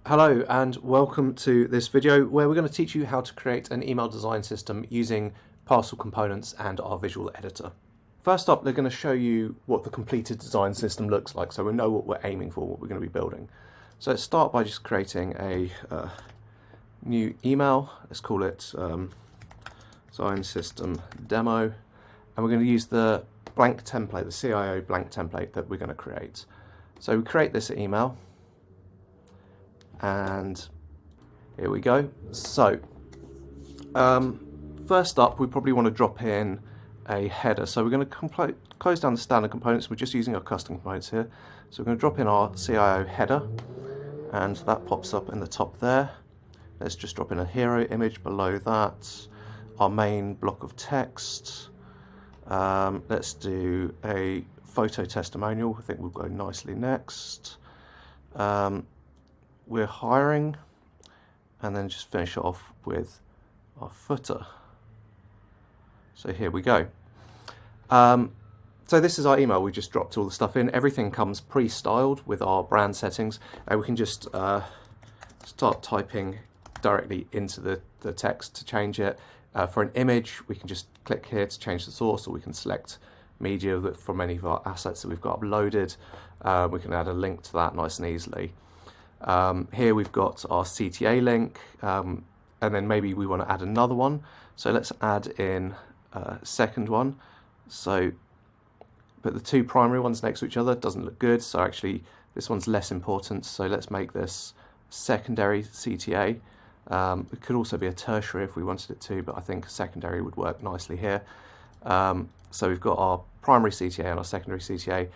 Hello and welcome to this video where we're going to teach you how to create an email design system using Parcel components and our visual editor. First up, they're going to show you what the completed design system looks like so we know what we're aiming for, what we're going to be building. So let's start by just creating a new email. Let's call it design system demo, and we're going to use the blank template, the CIO blank template that we're going to create. So we create this email. And here we go. So first up, we probably want to drop in a header. So we're going to close down the standard components. We're just using our custom components here. So we're going to drop in our CIO header, and that pops up in the top there. Let's just drop in a hero image below that. Our main block of text. Let's do a photo testimonial. I think we'll go nicely next. We're hiring, and then just finish off with our footer. So here we go. So this is our email. We just dropped all the stuff in. Everything comes pre-styled with our brand settings, and we can just start typing directly into the text to change it. For an image, we can just click here to change the source, or we can select media from any of our assets that we've got uploaded. We can add a link to that nice and easily. Here we've got our CTA link, and then maybe we want to add another one. So let's add in a second one. So put the two primary ones next to each other. Doesn't look good, so actually this one's less important. So let's make this secondary CTA. It could also be a tertiary if we wanted it to, but I think secondary would work nicely here. So we've got our primary CTA and our secondary CTA.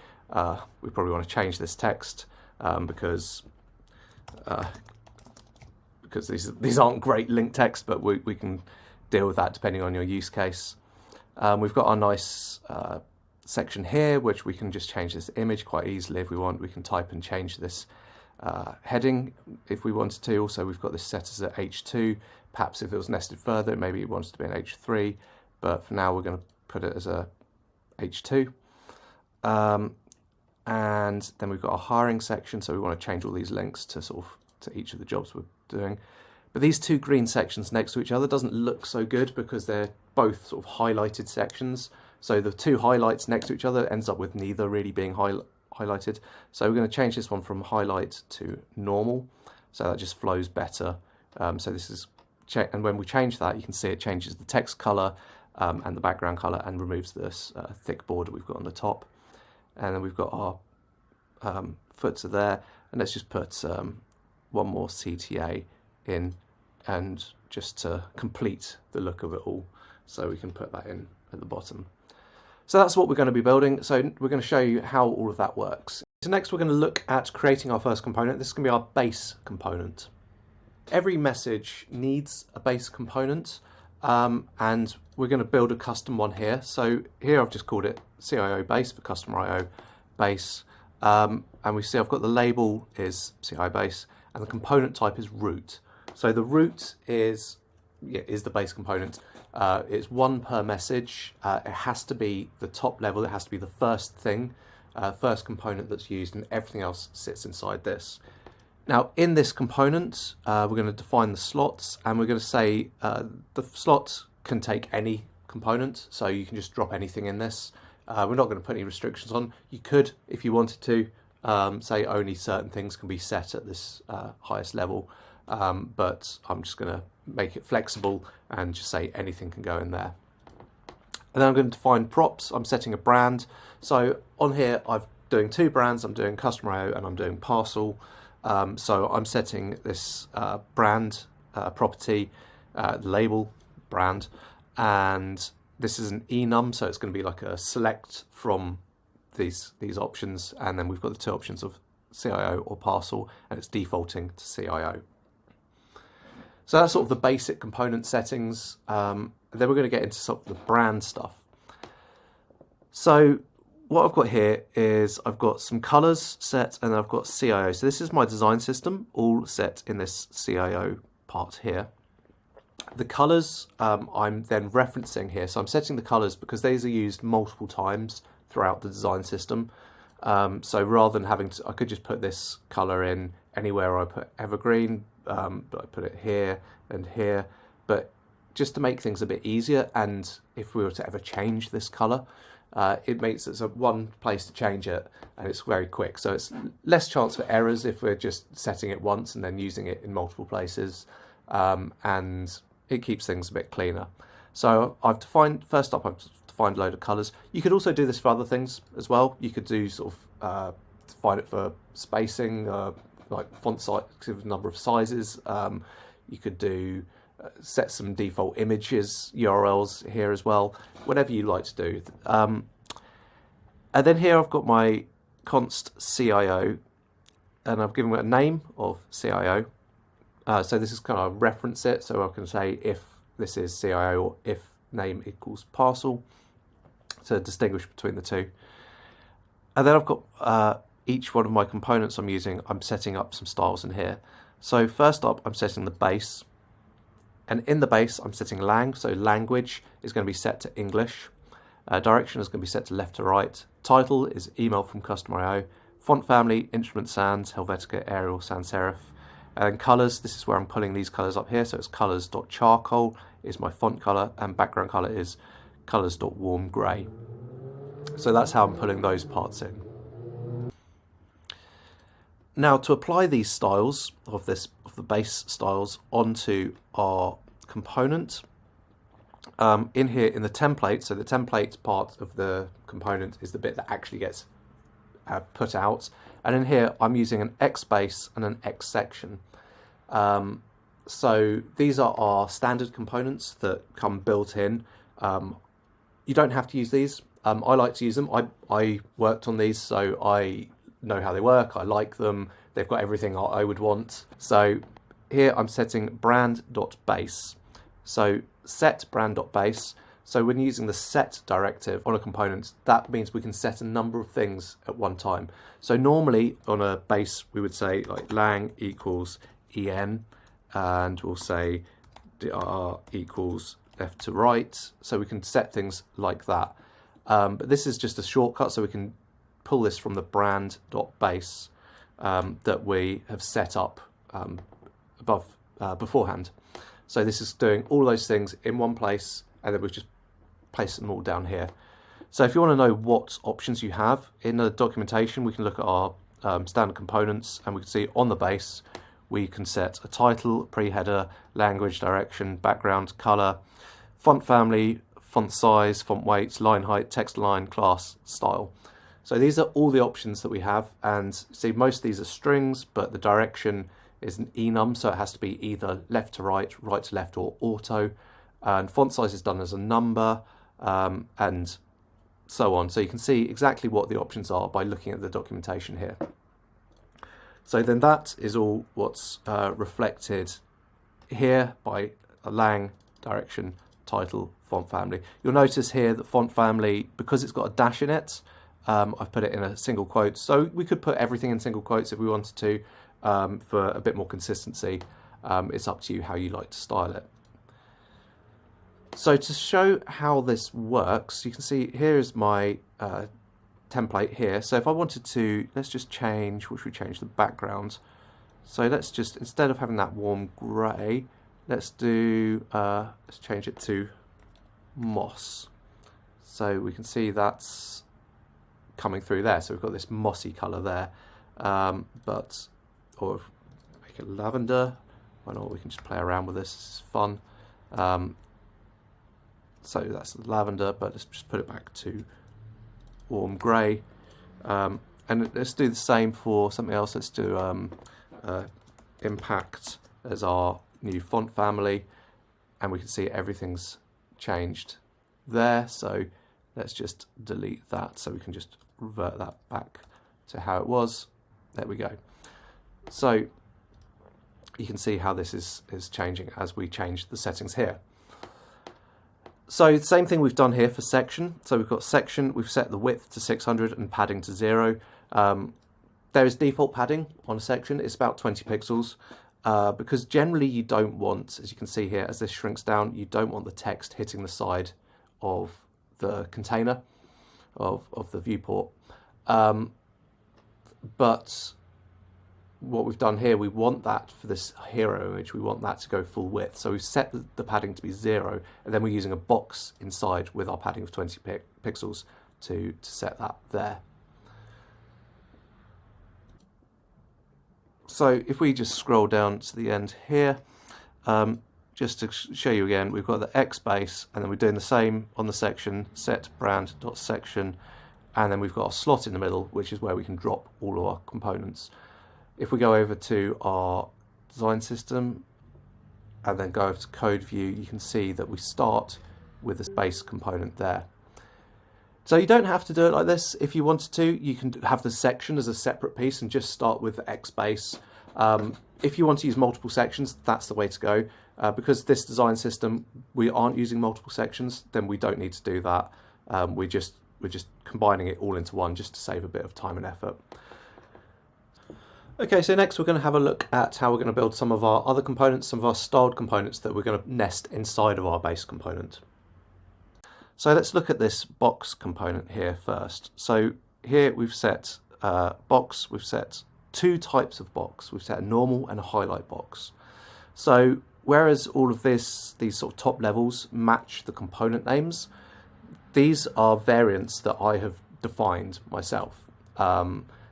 We probably want to change this text because these aren't great link text, but we can deal with that depending on your use case. We've got our nice section here, which we can just change this image quite easily if we want. We can type and change this heading if we wanted to. Also, we've got this set as a H2. Perhaps if it was nested further, maybe it wants to be an H3, but for now we're going to put it as a H2. And then we've got our hiring section, so we want to change all these links to to each of the jobs we're doing. But these two green sections next to each other doesn't look so good because they're both sort of highlighted sections. So the two highlights next to each other ends up with neither really being highlighted. So we're going to change this one from highlight to normal, so that just flows better. So this is and when we change that, you can see it changes the text color and the background color and removes this thick border we've got on the top. And then we've got our footer there, and let's just put one more CTA in, and just to complete the look of it all, so we can put that in at the bottom. So that's what we're going to be building. So we're going to show you how all of that works. So next we're going to look at creating our first component. This is going to be our base component. Every message needs a base component, and we're going to build a custom one here. So here I've just called it CIO base for customer IO base, and we see I've got the label is CIO base, and the component type is root. So the root is the base component. It's one per message. It has to be the top level. It has to be the first thing, first component that's used, and everything else sits inside this. Now, in this component, we're going to define the slots, and we're going to say the slot can take any component, so you can just drop anything in this. We're not going to put any restrictions on. You could, if you wanted to, say only certain things can be set at this highest level, but I'm just going to make it flexible and just say anything can go in there. And then I'm going to define props. I'm setting a brand. So on here, I'm doing two brands. I'm doing Customer IO and I'm doing Parcel. So I'm setting this brand property, label brand, and this is an enum, so it's going to be like a select from these options, and then we've got the two options of CIO or Parcel, and it's defaulting to CIO. So that's sort of the basic component settings. Then we're going to get into sort of the brand stuff. So what I've got here is I've got some colors set, and I've got CIO. So this is my design system, all set in this CIO part here. The colors I'm then referencing here. So I'm setting the colors because these are used multiple times throughout the design system. So rather than having to, I could just put this color in anywhere I put evergreen, but I put it here and here. But just to make things a bit easier, and if we were to ever change this color, it makes it so one place to change it, and it's very quick. So it's less chance for errors if we're just setting it once and then using it in multiple places, and it keeps things a bit cleaner. So I've defined, first up, I've defined a load of colors. You could also do this for other things as well. You could do sort of define it for spacing, like font size, number of sizes. You could do set some default images, URLs here as well, whatever you like to do. And then here I've got my const CIO, and I've given it a name of CIO. So this is kind of reference it, so I can say if this is CIO or if name equals Parcel to distinguish between the two. And then I've got each one of my components I'm using, I'm setting up some styles in here. So first up, I'm setting the base. And in the base, I'm setting lang, so language is going to be set to English. Direction is going to be set to left to right. Title is email from customer IO. Font family, instrument sans, Helvetica, Arial, sans serif. And colors, this is where I'm pulling these colors up here. So it's colors.charcoal is my font color, and background color is colors.warm gray. So that's how I'm pulling those parts in. Now to apply these styles of the base styles onto our component, in here in the template, so the template part of the component is the bit that actually gets put out, and in here I'm using an X base and an X section. So these are our standard components that come built in. You don't have to use these. I like to use them. I worked on these, so I know how they work. I like them. They've got everything I would want. So here I'm setting brand.base. So set brand.base. So when using the set directive on a component, that means we can set a number of things at one time. So normally on a base, we would say like lang equals en, and we'll say dir equals left to right. So we can set things like that. But this is just a shortcut, so we can pull this from the brand.base that we have set up beforehand. So this is doing all those things in one place, and then we just place them all down here. So if you want to know what options you have in the documentation, we can look at our standard components, and we can see on the base we can set a title, pre-header, language, direction, background, color, font family, font size, font weight, line height, text line, class, style. So these are all the options that we have, and see most of these are strings, but the direction is an enum, so it has to be either left to right, right to left, or auto. And font size is done as a number, and so on. So you can see exactly what the options are by looking at the documentation here. So then that is all what's reflected here by a lang, direction, title, font family. You'll notice here that font family, because it's got a dash in it, I've put it in a single quote. So we could put everything in single quotes if we wanted to, for a bit more consistency. It's up to you how you like to style it. So to show how this works, you can see here is my template here. So if I wanted to, let's just change, what should we change? The background. So let's just, instead of having that warm grey, let's do, let's change it to moss. So we can see that's coming through there. So we've got this mossy colour there, or make it lavender. Why not? We can just play around with this. This is fun. So that's the lavender, but let's just put it back to warm grey. And let's do the same for something else. Let's do impact as our new font family, and we can see everything's changed there. So let's just delete that, so we can just revert that back to how it was. There we go. So you can see how this is changing as we change the settings here. So the same thing we've done here for section. So we've got section, we've set the width to 600 and padding to 0. There is default padding on a section, it's about 20 pixels, because generally you don't want, as you can see here, as this shrinks down, you don't want the text hitting the side of the container, of the viewport. But what we've done here, we want that for this hero image, we want that to go full width. So we've set the padding to be 0, and then we're using a box inside with our padding of 20 pixels to set that there. So if we just scroll down to the end here, just to show you again, we've got the X base, and then we're doing the same on the section, set brand.section, and then we've got a slot in the middle, which is where we can drop all of our components. If we go over to our design system and then go over to code view, you can see that we start with this base component there. So you don't have to do it like this. If you wanted to, you can have the section as a separate piece and just start with the X base. If you want to use multiple sections, that's the way to go. Because this design system, we aren't using multiple sections, then we don't need to do that. We're just combining it all into one just to save a bit of time and effort. Okay, so next we're going to have a look at how we're going to build some of our other components, some of our styled components that we're going to nest inside of our base component. So let's look at this box component here first. So here we've set box, we've set two types of box. We've set a normal and a highlight box. So whereas all of these sort of top levels match the component names, these are variants that I have defined myself.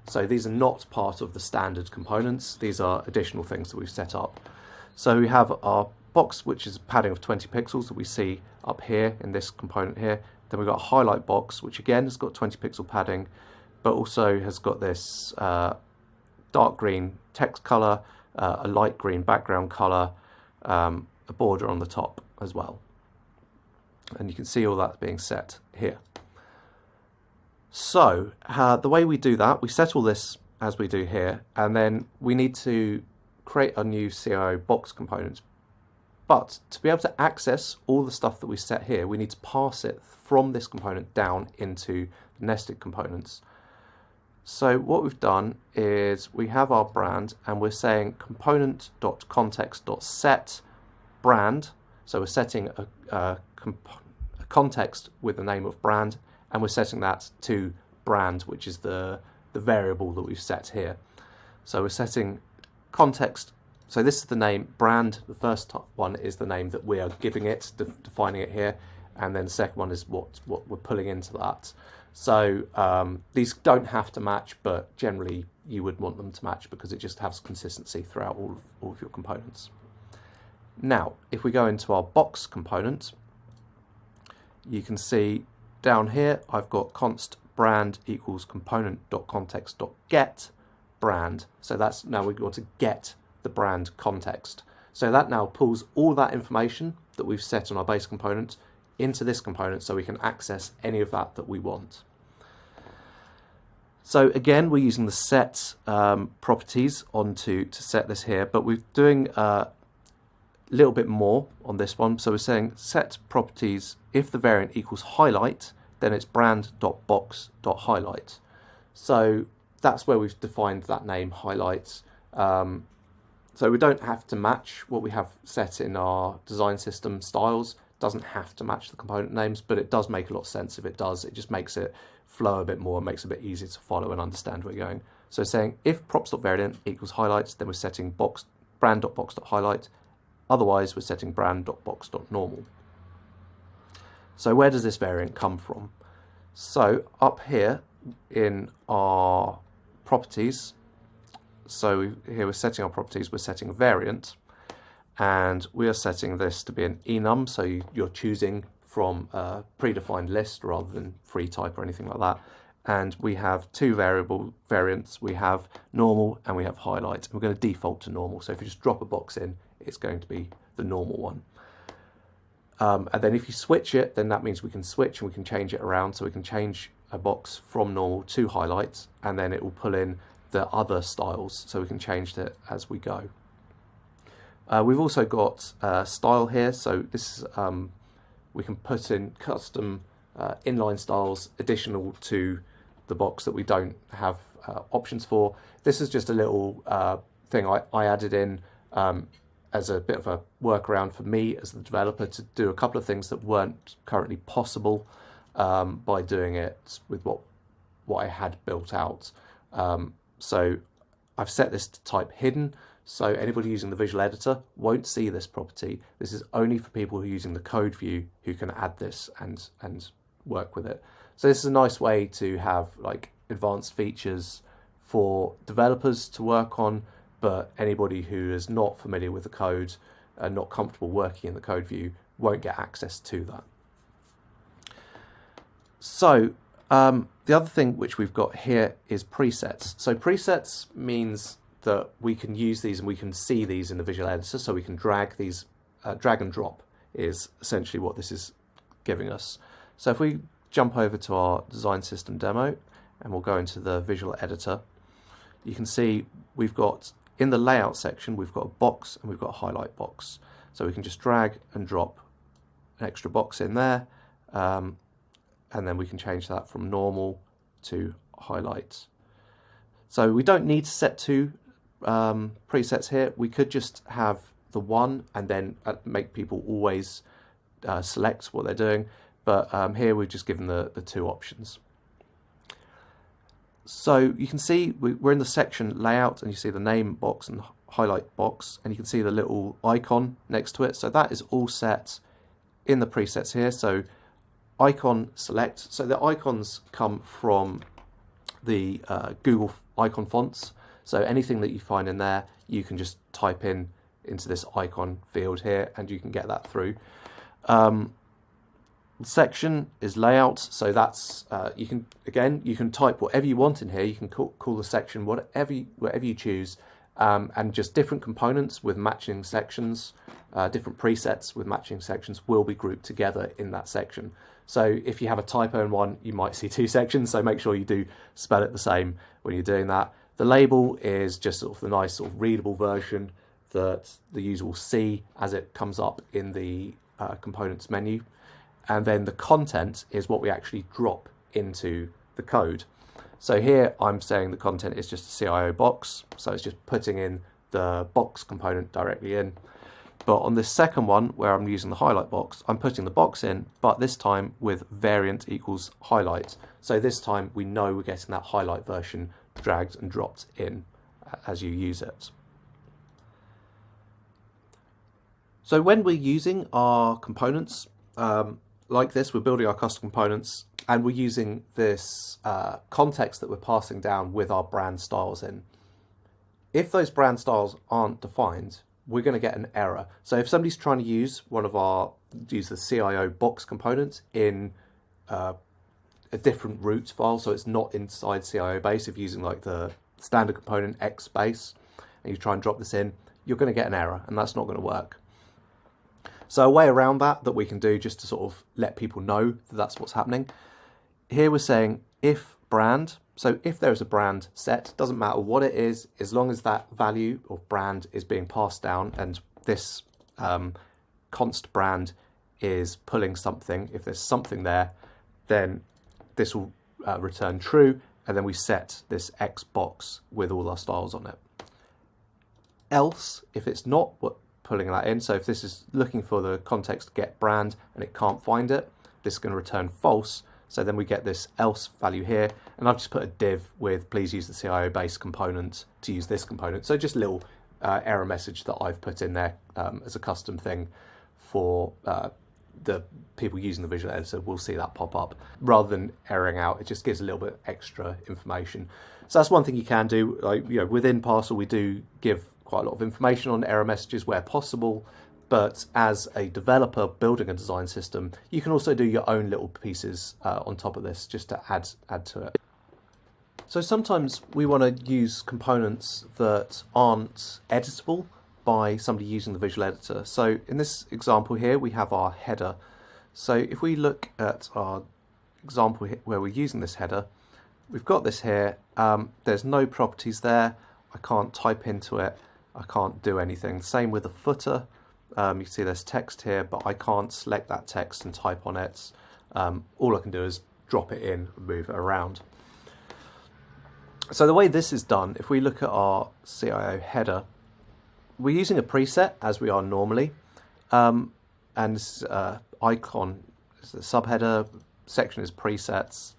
So these are not part of the standard components. These are additional things that we've set up. So we have our box, which is a padding of 20 pixels that we see up here in this component here. Then we've got a highlight box, which again has got 20 pixel padding, but also has got this dark green text color, a light green background color, a border on the top as well. And you can see all that being set here. So the way we do that, we set all this as we do here, and then we need to create a new CIO box component. But to be able to access all the stuff that we set here, we need to parse it from this component down into the nested components. So what we've done is we have our brand, and we're saying component.context.set brand. So we're setting a context with the name of brand, and we're setting that to brand, which is the variable that we've set here. So we're setting context. So this is the name brand. The first one is the name that we are giving it, defining it here, and then the second one is what we're pulling into that. So these don't have to match, but generally you would want them to match because it just has consistency throughout all of your components. Now, if we go into our box component, you can see down here I've got const brand equals component.context.get brand. So that's now we want to get the brand context. So that now pulls all that information that we've set on our base component into this component so we can access any of that we want. So again, we're using the set properties to set this here, but we're doing a little bit more on this one. So we're saying set properties, if the variant equals highlight, then it's brand.box.highlight. So that's where we've defined that name highlight. So we don't have to match what we have set in our design system styles. It doesn't have to match the component names, but it does make a lot of sense if it does. It just makes it flow a bit more, makes it a bit easier to follow and understand where you're going. So saying if props.variant equals highlights, then we're setting brand.box.highlight. Otherwise, we're setting brand.box.normal. So where does this variant come from? So up here in our properties, so here we're setting our properties, we're setting a variant, and we are setting this to be an enum, so you're choosing from a predefined list rather than free type or anything like that. And we have two variable variants, we have normal and we have highlight. We're going to default to normal, so if you just drop a box in, it's going to be the normal one. And then if you switch it, then that means we can switch and we can change it around. So we can change a box from normal to highlights, and then it will pull in the other styles, so we can change it as we go. We've also got style here, so this is, we can put in custom inline styles additional to the box that we don't have options for. This is just a little thing I added in as a bit of a workaround for me as the developer to do a couple of things that weren't currently possible by doing it with what I had built out. So I've set this to type hidden, so anybody using the visual editor won't see this property. This is only for people who are using the code view who can add this and work with it. So this is a nice way to have like advanced features for developers to work on, but anybody who is not familiar with the code and not comfortable working in the code view won't get access to that. So the other thing which we've got here is presets. So presets means that we can use these and we can see these in the visual editor, so we can drag these, drag and drop is essentially what this is giving us. So if we jump over to our design system demo and we'll go into the visual editor, you can see we've got in the layout section, we've got a box and we've got a highlight box. So we can just drag and drop an extra box in there, and then we can change that from normal to highlight. So we don't need to set two presets here. We could just have the one and then make people always select what they're doing. But here we've just given the two options. So you can see we're in the section layout, and you see the name box and highlight box, and you can see the little icon next to it. So that is all set in the presets here. So icon select. So the icons come from the Google icon fonts. So anything that you find in there, you can just type in into this icon field here, and you can get that through. Section is layout, so that's you can type whatever you want in here. You can call the section whatever you choose, and just different components with matching sections, different presets with matching sections will be grouped together in that section. So if you have a typo in one, you might see two sections, so make sure you do spell it the same when you're doing that. The label is just sort of the nice sort of readable version that the user will see as it comes up in the components menu. And then the content is what we actually drop into the code. So here I'm saying the content is just a CIO box, so it's just putting in the box component directly in. But on this second one, where I'm using the highlight box, I'm putting the box in, but this time with variant equals highlight. So this time we know we're getting that highlight version dragged and dropped in as you use it. So when we're using our components, like this, we're building our custom components and we're using this context that we're passing down with our brand styles in. If those brand styles aren't defined, we're going to get an error. So if somebody's trying to use use the CIO box component in a different root file, so it's not inside CIO base, if you're using like the standard component X base and you try and drop this in, you're going to get an error, and that's not going to work. So a way around that we can do just to sort of let people know that that's what's happening. Here we're saying if brand, so if there is a brand set, doesn't matter what it is, as long as that value of brand is being passed down and this const brand is pulling something, if there's something there, then this will return true, and then we set this X box with all our styles on it. Else, if it's not pulling that in, so if this is looking for the context get brand and it can't find it, this is going to return false. So then we get this else value here, and I've just put a div with please use the CIO base component to use this component. So just a little error message that I've put in there as a custom thing for the people using the visual editor will see that pop up. Rather than erroring out, it just gives a little bit extra information. So that's one thing you can do. Like, you know, within Parcel we do give quite a lot of information on error messages where possible, but as a developer building a design system, you can also do your own little pieces on top of this just to add to it. So sometimes we want to use components that aren't editable by somebody using the visual editor. So in this example here, we have our header. So if we look at our example where we're using this header, we've got this here. There's no properties there. I can't type into it. I can't do anything. Same with the footer. You can see there's text here, but I can't select that text and type on it. All I can do is drop it in and move it around. So the way this is done, if we look at our CIO header, we're using a preset as we are normally, and this icon is the subheader, section is presets,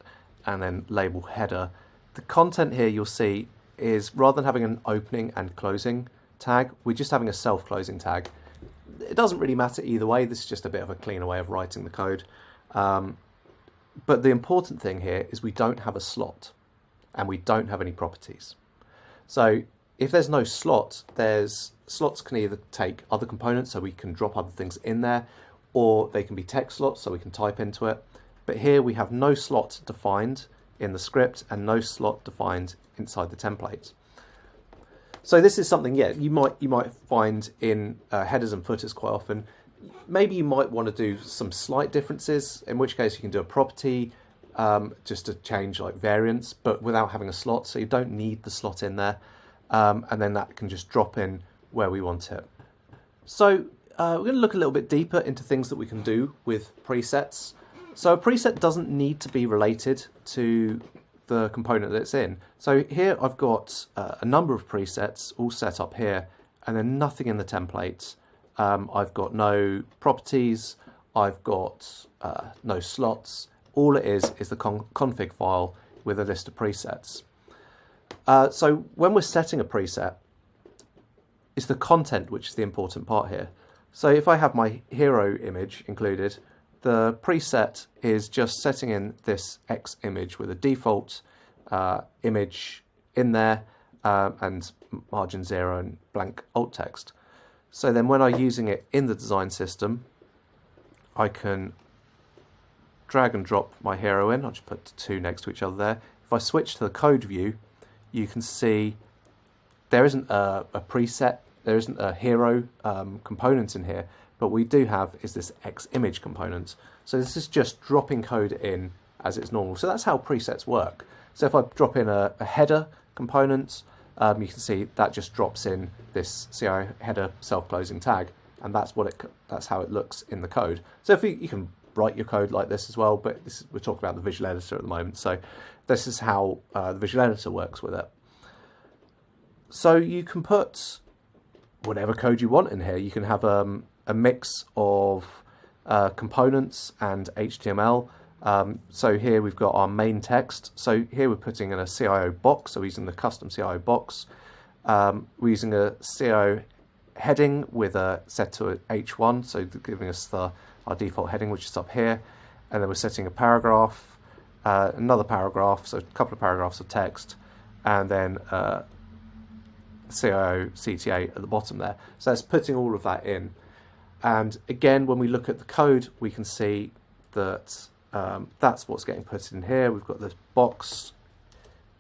and then label header. The content here you'll see is rather than having an opening and closing tag, we're just having a self-closing tag. It doesn't really matter either way. This is just a bit of a cleaner way of writing the code. But the important thing here is we don't have a slot and we don't have any properties. So if there's no slot, slots can either take other components, so we can drop other things in there, or they can be text slots, so we can type into it. But here we have no slot defined in the script and no slot defined inside the template. So this is something, yeah, you might find in headers and footers quite often. Maybe you might want to do some slight differences, in which case you can do a property just to change like variants, but without having a slot, so you don't need the slot in there. And then that can just drop in where we want it. So we're going to look a little bit deeper into things that we can do with presets. So a preset doesn't need to be related to the component that it's in. So here I've got a number of presets all set up here, and then nothing in the template. I've got no properties, I've got no slots. All it is the config file with a list of presets. So when we're setting a preset, it's the content which is the important part here. So if I have my hero image included, the preset is just setting in this X image with a default image in there and margin 0 and blank alt text. So then when I'm using it in the design system, I can drag and drop my hero in. I'll just put 2 next to each other there. If I switch to the code view, you can see there isn't a preset, there isn't a hero component in here, but we do have is this X image component. So this is just dropping code in as it's normal. So that's how presets work. So if I drop in a header component, you can see that just drops in this CI header self-closing tag, and that's how it looks in the code. So if you can write your code like this as well, but we're talking about the visual editor at the moment. So this is how the visual editor works with it. So you can put whatever code you want in here. You can have a mix of components and HTML. So here we've got our main text. So here we're putting in a CIO box, so we're using the custom CIO box. We're using a CIO heading with a set to H1, so giving us our default heading, which is up here. And then we're setting a paragraph, another paragraph, so a couple of paragraphs of text, and then CIO CTA at the bottom there. So that's putting all of that in. And again, when we look at the code, we can see that that's what's getting put in here. We've got the box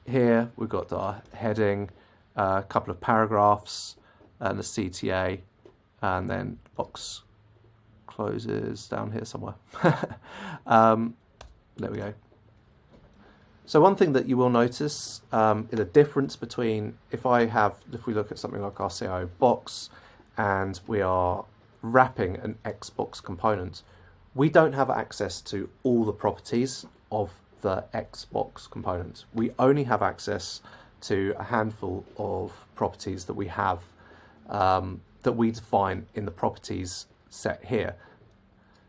here, we've got our heading, a couple of paragraphs, and the CTA, and then box closes down here somewhere. There we go. So one thing that you will notice is a difference between if we look at something like our CIO box and we are wrapping an Xbox component, we don't have access to all the properties of the Xbox component. We only have access to a handful of properties that we have that we define in the properties set here.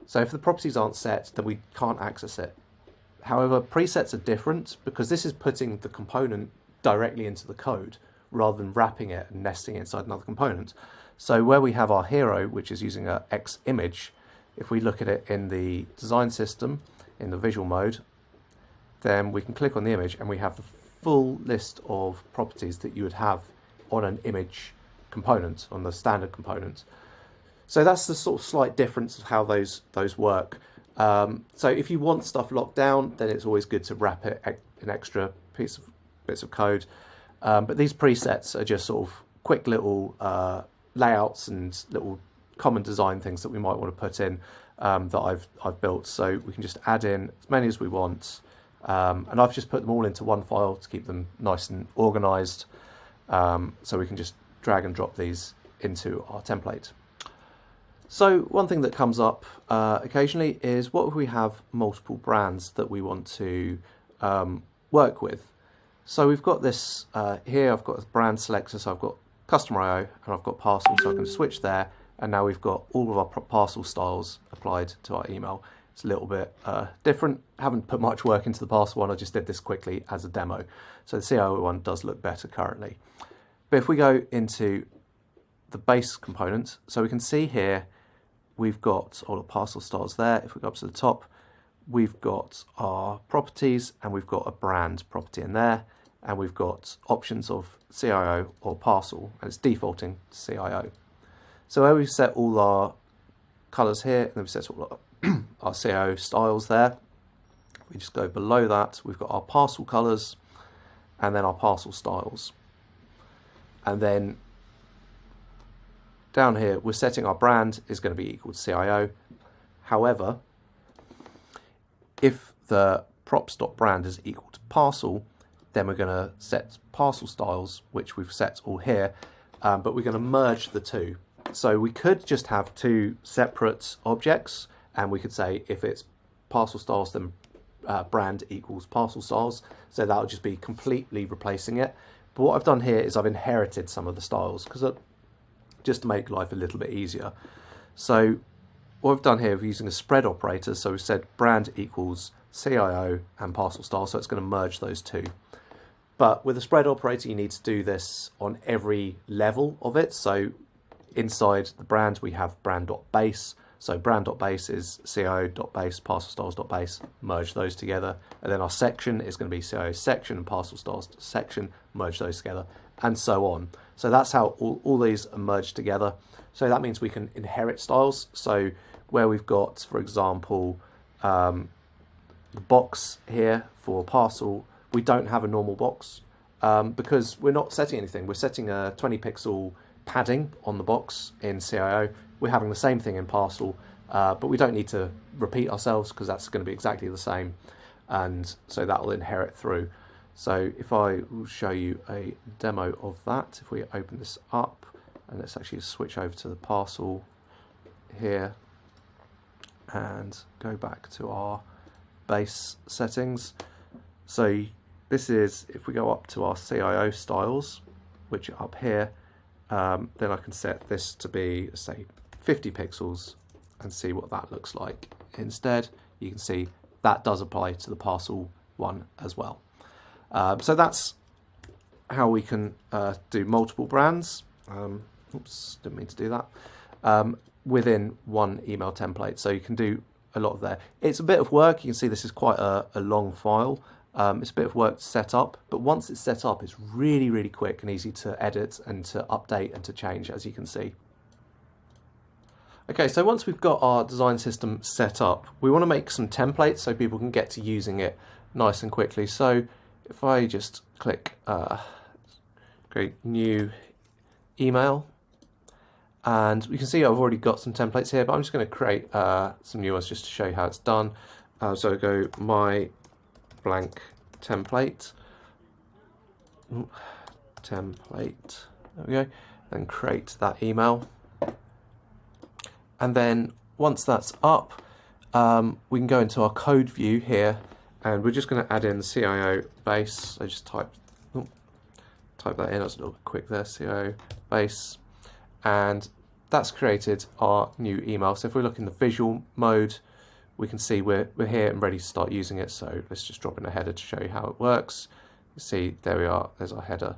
So if the properties aren't set, then we can't access it. However, presets are different because this is putting the component directly into the code rather than wrapping it and nesting it inside another component. So where we have our hero, which is using a X image, if we look at it in the design system, in the visual mode, then we can click on the image and we have the full list of properties that you would have on an image component, on the standard component. So that's the sort of slight difference of how those work. So if you want stuff locked down, then it's always good to wrap it an extra bits of code. But these presets are just sort of quick little layouts and little common design things that we might want to put in that I've built. So we can just add in as many as we want. And I've just put them all into one file to keep them nice and organized. So we can just drag and drop these into our template. So one thing that comes up occasionally is what if we have multiple brands that we want to work with. So we've got this here, I've got a brand selector, so I've got Customer.io and I've got Parcel, so I can switch there, and now we've got all of our Parcel styles applied to our email. It's a little bit different. Haven't put much work into the Parcel one, I just did this quickly as a demo. So the CIO one does look better currently. But if we go into the base component, so we can see here, we've got all the Parcel styles there. If we go up to the top, we've got our properties and we've got a brand property in there. And we've got options of CIO or Parcel, and it's defaulting to CIO. So where we've set all our colors here, and then we've set all our CIO styles there, we just go below that, we've got our Parcel colors and then our Parcel styles. And then down here, we're setting our brand is going to be equal to CIO. However, if the props.brand is equal to Parcel, then we're going to set Parcel styles, which we've set all here, but we're going to merge the two. So we could just have two separate objects, and we could say if it's Parcel styles, then brand equals Parcel styles. So that'll just be completely replacing it. But what I've done here is I've inherited some of the styles, because just to make life a little bit easier. So what I've done here, we're using a spread operator. So we've said brand equals CIO and Parcel style, so it's going to merge those two. But with a spread operator, you need to do this on every level of it. So inside the brand, we have brand.base. So brand.base is CIO.base, Parcel styles.base, merge those together. And then our section is going to be CIO section and Parcel styles section, merge those together, and so on. So that's how all these are merged together. So that means we can inherit styles. So where we've got, for example, the box here for Parcel, we don't have a normal box because we're not setting anything. We're setting a 20 pixel padding on the box in CIO. We're having the same thing in Parcel, but we don't need to repeat ourselves because that's going to be exactly the same. And so that will inherit through. So if I will show you a demo of that, if we open this up, and let's actually switch over to the Parcel here and go back to our base settings. So this is, if we go up to our CIO styles, which are up here, then I can set this to be, say, 50 pixels and see what that looks like. Instead, you can see that does apply to the Parcel one as well. So that's how we can do multiple brands. Oops, didn't mean to do that. Within one email template. So you can do a lot of there. It's a bit of work. You can see this is quite a long file. It's a bit of work to set up, but once it's set up, it's really, really quick and easy to edit and to update and to change, as you can see. Okay, so once we've got our design system set up, we want to make some templates so people can get to using it nice and quickly. So if I just click create new email, and we can see I've already got some templates here, but I'm just going to create some new ones just to show you how it's done. So I go my blank template, there we go, then create that email. And then once that's up, we can go into our code view here, and we're just going to add in the CIO base. I just type that in, that's a little bit quick there, CIO base, and that's created our new email. So if we look in the visual mode, we can see we're here and ready to start using it. So let's just drop in a header to show you how it works. You see, there we are, there's our header.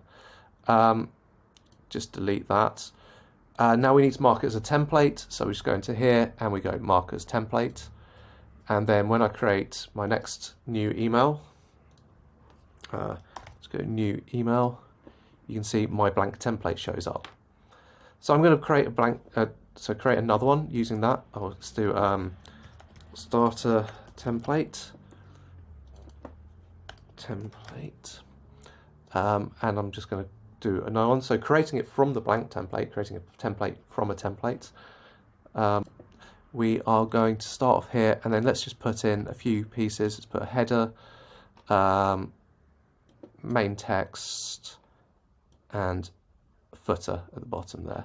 Just delete that. Now we need to mark it as a template. So we just go into here and we go mark as template. And then when I create my next new email, let's go new email, you can see my blank template shows up. So I'm going to create a blank, so create another one using that. Oh, let's do starter template, and I'm just going to do another one. So creating it from the blank template, creating a template from a template. We are going to start off here, and then let's just put in a few pieces. Let's put a header, main text, and a footer at the bottom there.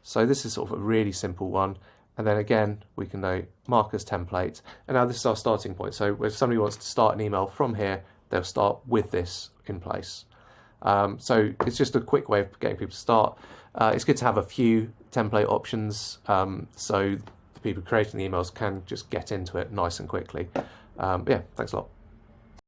So this is sort of a really simple one. And then again, we can know mark as template. And now this is our starting point. So if somebody wants to start an email from here, they'll start with this in place. So it's just a quick way of getting people to start. It's good to have a few template options. So the people creating the emails can just get into it nice and quickly. Yeah, thanks a lot.